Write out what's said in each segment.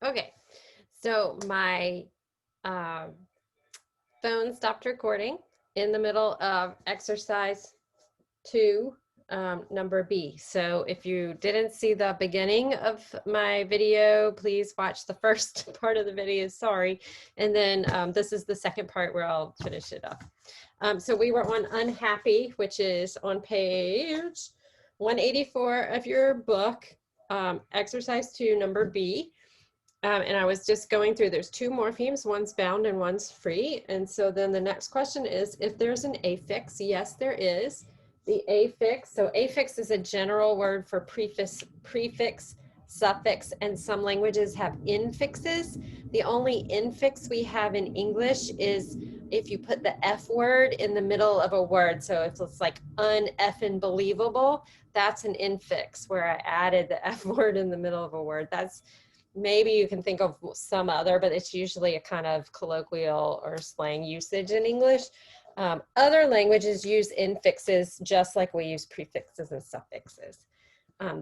Okay, so my um, phone stopped recording in the middle of exercise 2, number B. So if you didn't see the beginning of my video, please watch the first part of the video, sorry. And then this is the second part where I'll finish it up. So we were on unhappy, which is on page 184 of your book, exercise 2, number B. And I was just going through, there's 2 morphemes, one's bound and one's free. And so then the next question is if there's an affix. Yes, there is. The affix, so affix is a general word for prefix, suffix, and some languages have infixes. The only infix we have in English is if you put the F word in the middle of a word. So if it's like un-effing believable, that's an infix where I added the F word in the middle of a word. That's maybe you can think of some other, but it's usually a kind of colloquial or slang usage in English. Other languages use infixes just like we use prefixes and suffixes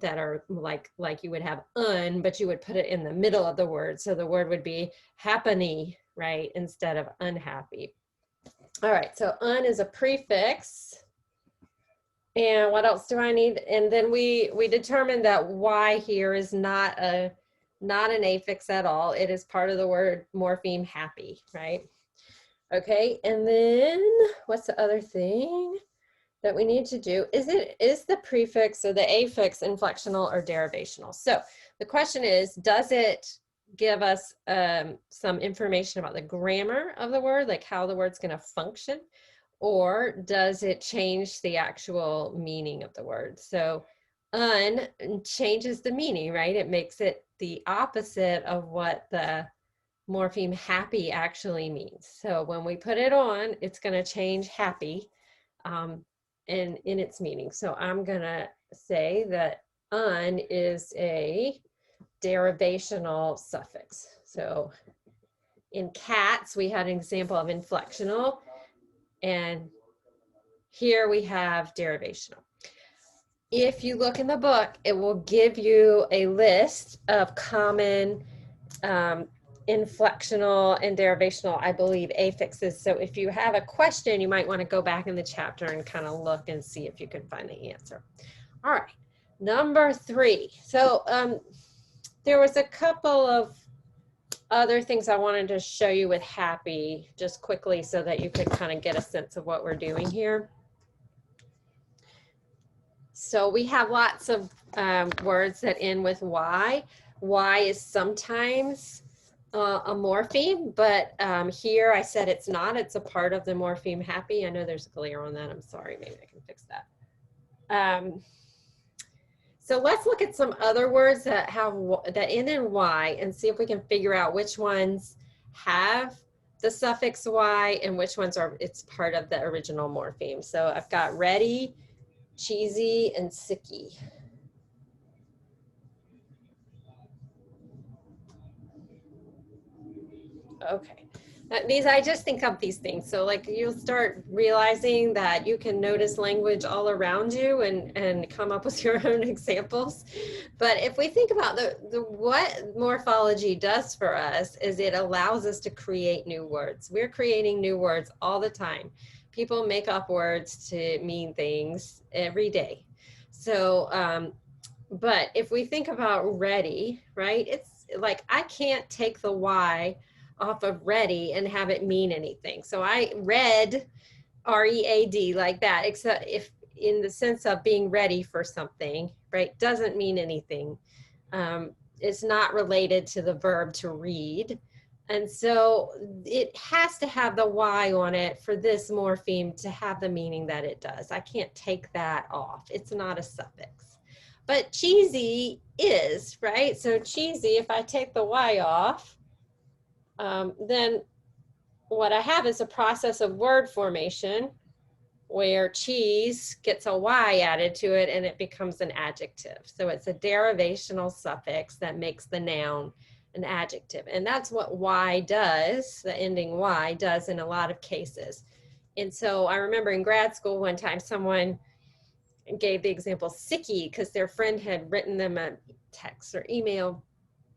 that are like you would have un, but you would put it in the middle of the word. So the word would be happy, right, instead of unhappy. All right, so un is a prefix. And what else do I need? And then we determined that y here is not an affix at all. It is part of the word morpheme happy, right? Okay, and then what's the other thing that we need to do? Is the prefix or the affix inflectional or derivational? So the question is, does it give us some information about the grammar of the word, like how the word's going to function, or does it change the actual meaning of the word? So un changes the meaning, right? It makes it the opposite of what the morpheme happy actually means. So when we put it on, it's going to change happy in its meaning. So I'm going to say that un is a derivational suffix. So in cats, we had an example of inflectional, and here we have derivational. If you look in the book, it will give you a list of common inflectional and derivational, I believe, affixes. So if you have a question, you might want to go back in the chapter and kind of look and see if you can find the answer. All right, number 3. So there was a couple of other things I wanted to show you with happy just quickly so that you could kind of get a sense of what we're doing here. So we have lots of words that end with Y. Y is sometimes a morpheme, but here I said it's not. It's a part of the morpheme happy. I know there's a glare on that. I'm sorry. Maybe I can fix that. So let's look at some other words that end in Y and see if we can figure out which ones have the suffix Y and which ones it's part of the original morpheme. So I've got ready, cheesy, and sicky. Okay. I just think of these things. So like you'll start realizing that you can notice language all around you and come up with your own examples. But if we think about what morphology does for us is it allows us to create new words. We're creating new words all the time. People make up words to mean things every day. So, but if we think about ready, right? It's like I can't take the Y off of ready and have it mean anything. So I read, R-E-A-D, like that, except if in the sense of being ready for something, right, doesn't mean anything. It's not related to the verb to read. And so it has to have the Y on it for this morpheme to have the meaning that it does. I can't take that off. It's not a suffix. But cheesy is, right? So cheesy, if I take the Y off, then what I have is a process of word formation where cheese gets a Y added to it and it becomes an adjective. So it's a derivational suffix that makes the noun an adjective. And that's what Y does, the ending Y does in a lot of cases. And so I remember in grad school one time someone gave the example sicky because their friend had written them a text or email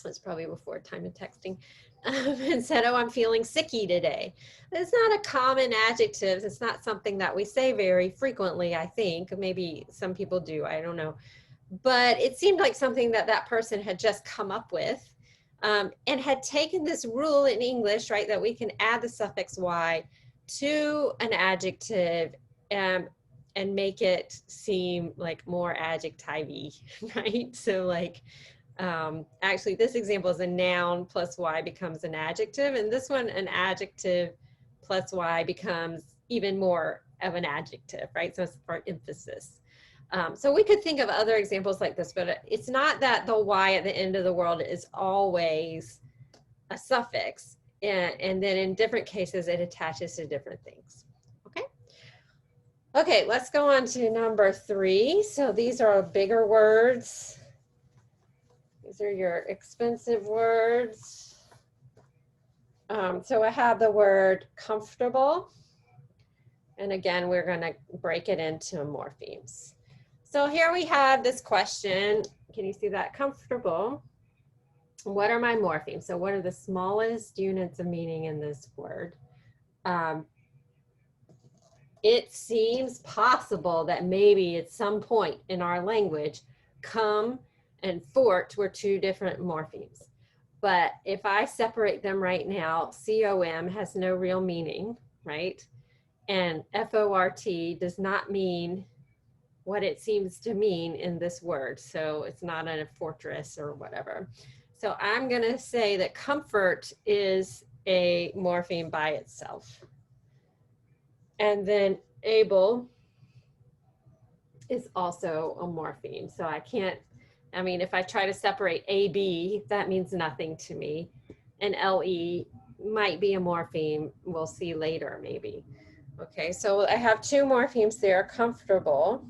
It's probably before time of texting, and said, oh, I'm feeling sicky today. It's not a common adjective. It's not something that we say very frequently, I think. Maybe some people do, I don't know. But it seemed like something that that person had just come up with, and had taken this rule in English, right, that we can add the suffix y to an adjective, and make it seem like more adjective-y, right? So like, actually this example is a noun plus y becomes an adjective, and this one an adjective plus y becomes even more of an adjective, right? So it's for emphasis. So we could think of other examples like this, but it's not that the y at the end of the word is always a suffix, and then in different cases it attaches to different things. Okay. Okay, let's go on to number 3. So these are bigger words. These are your expensive words. So I have the word comfortable. And again, we're going to break it into morphemes. So here we have this question. Can you see that? Comfortable. What are my morphemes? So what are the smallest units of meaning in this word? It seems possible that maybe at some point in our language, come and fort were 2 different morphemes. But if I separate them right now, COM has no real meaning, right? And FORT does not mean what it seems to mean in this word. So it's not a fortress or whatever. So I'm going to say that comfort is a morpheme by itself. And then able is also a morpheme. So I can't, I mean, if I try to separate AB, that means nothing to me. And LE might be a morpheme. We'll see later, maybe. Okay, so I have 2 morphemes there, comfortable.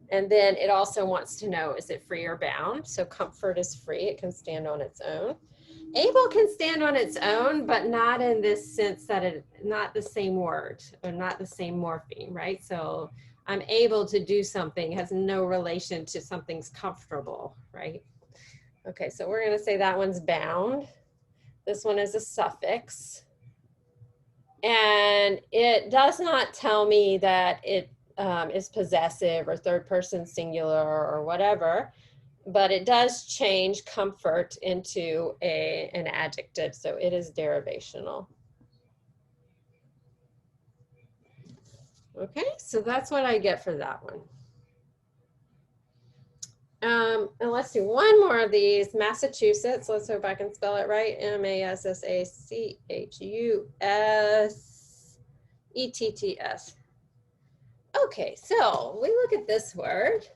And then it also wants to know, is it free or bound? So comfort is free, it can stand on its own. Able can stand on its own, but not in this sense that it's not the same word or not the same morpheme, right? So I'm able to do something has no relation to something's comfortable, right? Okay, so we're going to say that one's bound. This one is a suffix. And it does not tell me that it is possessive or third person singular or whatever, but it does change comfort into an adjective, so it is derivational. Okay, so that's what I get for that one. And let's do one more of these. Massachusetts, let's hope I can spell it right. Massachusetts. Okay, so we look at this word.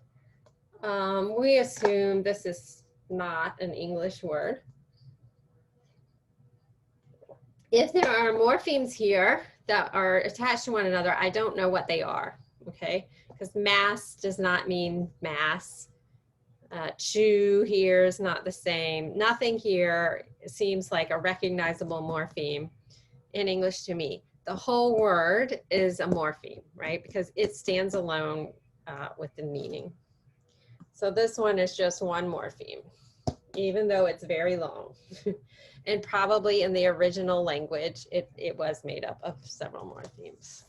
We assume this is not an English word. If there are morphemes here that are attached to one another, I don't know what they are, okay? Because mass does not mean mass. Chew here is not the same. Nothing here seems like a recognizable morpheme in English to me. The whole word is a morpheme, right? Because it stands alone with the meaning. So this one is just one morpheme, even though it's very long. And probably in the original language, it was made up of several morphemes.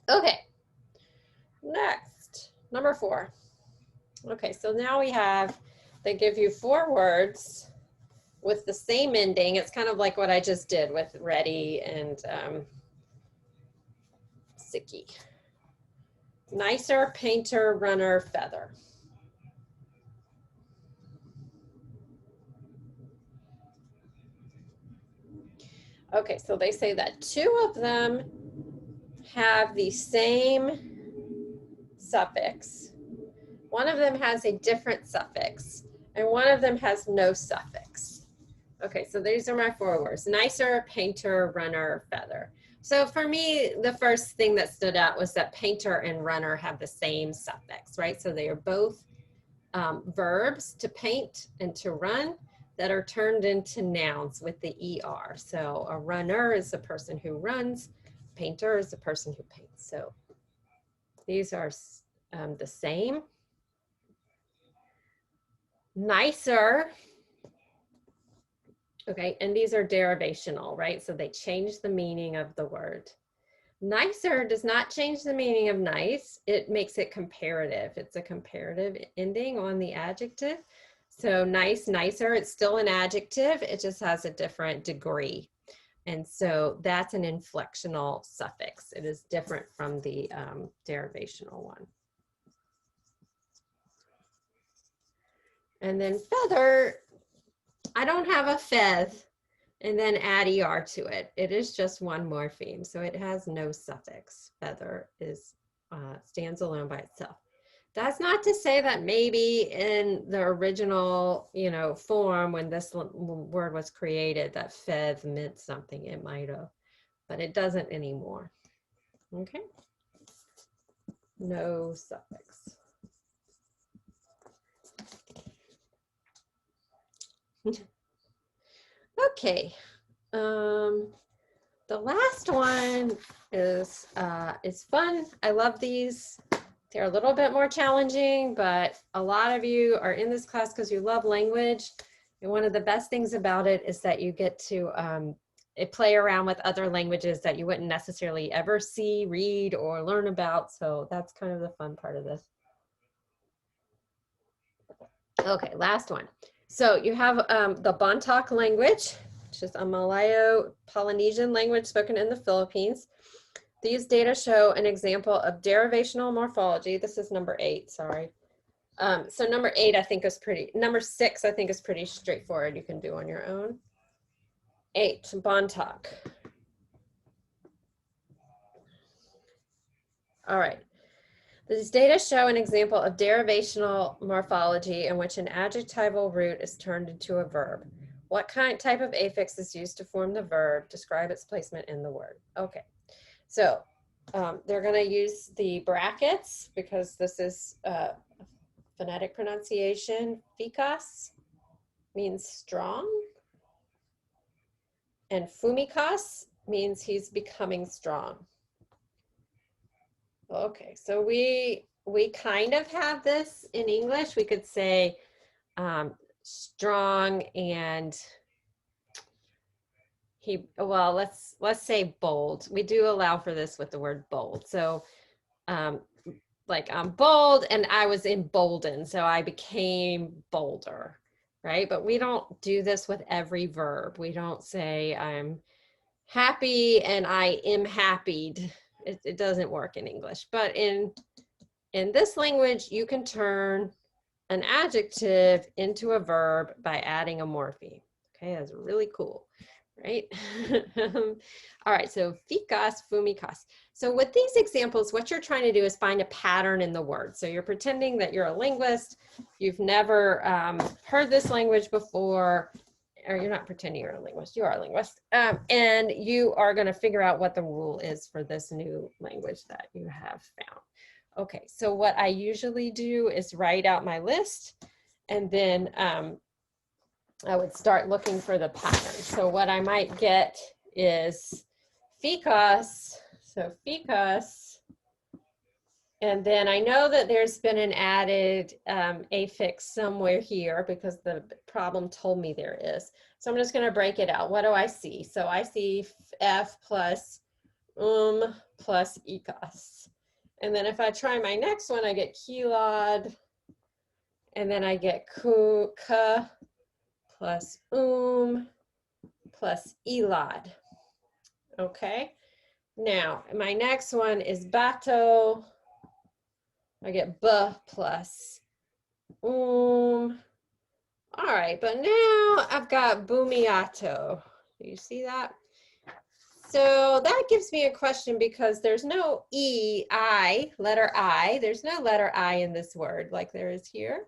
Okay, next, number 4. Okay, so now we have, they give you 4 words with the same ending. It's kind of like what I just did with ready and sicky. Nicer, painter, runner, feather. Okay, so they say that 2 of them have the same suffix. One of them has a different suffix, and one of them has no suffix. Okay, so these are my 4 words: nicer, painter, runner, feather. So for me, the first thing that stood out was that painter and runner have the same suffix, right? So they are both verbs, to paint and to run, that are turned into nouns with the ER. So a runner is the person who runs, painter is the person who paints. So these are the same. Nicer. Okay, and these are derivational, right? So they change the meaning of the word. Nicer does not change the meaning of nice. It makes it comparative. It's a comparative ending on the adjective. So nice, nicer, it's still an adjective. It just has a different degree. And so that's an inflectional suffix. It is different from the derivational one. And then feather, I don't have a fez and then add er to it. It is just one morpheme, so it has no suffix. Feather is stands alone by itself. That's not to say that maybe in the original, form when this word was created, that fez meant something. It might have, but it doesn't anymore. Okay. No suffix. Okay. The last one is fun. I love these. They're a little bit more challenging, but a lot of you are in this class because you love language. And one of the best things about it is that you get to play around with other languages that you wouldn't necessarily ever see, read, or learn about. So that's kind of the fun part of this. Okay, last one. So you have the Bontoc language, which is a Malayo-Polynesian language spoken in the Philippines. These data show an example of derivational morphology. This is number 8, sorry. So number 8, I think is number 6, I think is pretty straightforward. You can do on your own. 8, Bontoc. All right. These data show an example of derivational morphology in which an adjectival root is turned into a verb. What type of affix is used to form the verb? Describe its placement in the word. Okay, so they're going to use the brackets because this is phonetic pronunciation. Fikas means strong, and fumikas means he's becoming strong. Okay, so we kind of have this in English. We could say strong and let's say bold. We do allow for this with the word bold. So like I'm bold and I was emboldened, so I became bolder, right? But we don't do this with every verb. We don't say I'm happy and I am happied. It doesn't work in English, but in this language, you can turn an adjective into a verb by adding a morpheme. Okay, that's really cool, right? All right, so fikas, fumikas. So with these examples, what you're trying to do is find a pattern in the word. So you're pretending that you're a linguist. You've never heard this language before, or you're not pretending you're a linguist, you are a linguist. And you are going to figure out what the rule is for this new language that you have found. Okay, so what I usually do is write out my list, and then I would start looking for the pattern. So what I might get is fikas, so fikas, and then I know that there's been an added affix somewhere here because the problem told me there is. So I'm just going to break it out. What do I see? So I see f plus plus ikas. And then if I try my next one, I get kilad, and then I get ka plus plus elad. Okay. Now my next one is bato. I get b plus All right, but now I've got bumiato. Do you see that? So that gives me a question because there's no letter I. There's no letter I in this word like there is here.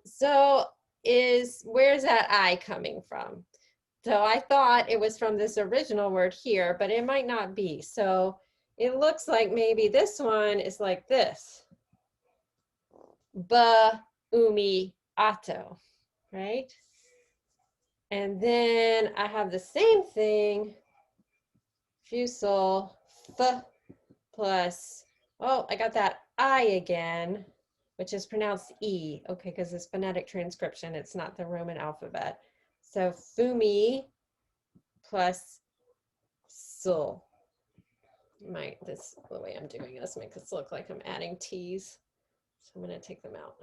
So where's that I coming from? So I thought it was from this original word here, but it might not be. So it looks like maybe this one is like this. Ba, umi, ato, right? And then I have the same thing, fusel, f plus, I got that I again. which is pronounced E, okay, because it's phonetic transcription, it's not the Roman alphabet. So fumi plus sul. The way I'm doing this makes it look like I'm adding T's. So I'm going to take them out.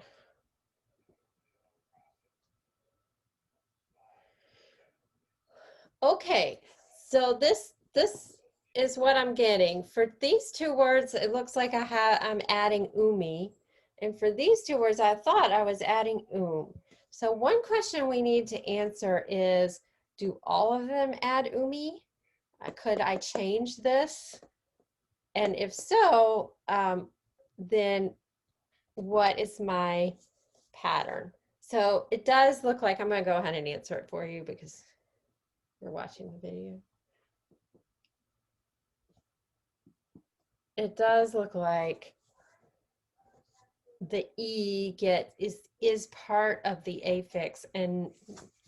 Okay, so this is what I'm getting. For these two words, it looks like I'm adding umi. And for these two words, I thought I was adding So one question we need to answer is, do all of them add umi? Could I change this? And if so, then what is my pattern? So it does look like, I'm going to go ahead and answer it for you because you're watching the video. It does look like the E is part of the affix and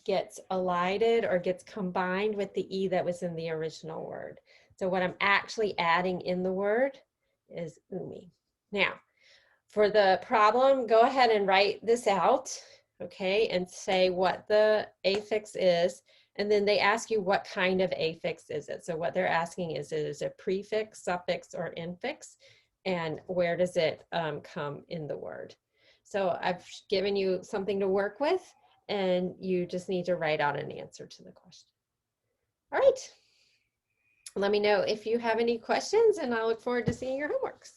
gets elided or gets combined with the E that was in the original word. So what I'm actually adding in the word is umi. Now, for the problem, go ahead and write this out, okay, and say what the affix is. And then they ask you what kind of affix is it. So what they're asking is it a prefix, suffix, or infix? And where does it come in the word? So I've given you something to work with, and you just need to write out an answer to the question. All right. Let me know if you have any questions, and I look forward to seeing your homeworks.